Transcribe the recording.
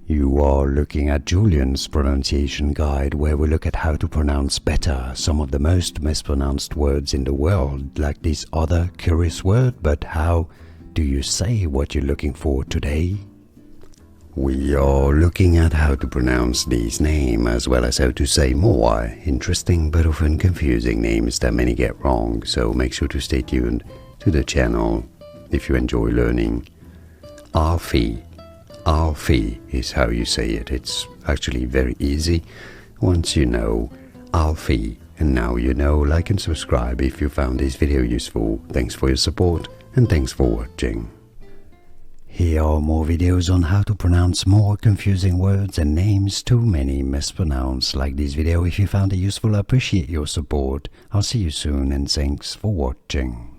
You are looking at Julian's pronunciation guide, where we look at how to pronounce better some of the most mispronounced words in the world, like this other curious word. But how do you say what you're looking for today? We are looking at how to pronounce these names, as well as how to say more interesting but often confusing names that many get wrong, so make sure to stay tuned to the channel if you enjoy learning. Alfie. Alfie is how you say it. It's actually very easy once you know Alfie. And now you know. Like and subscribe if you found this video useful. Thanks for your support and thanks for watching. Here are more videos on how to pronounce more confusing words and names too many mispronounced. Like this video if you found it useful. I appreciate your support. I'll see you soon and thanks for watching.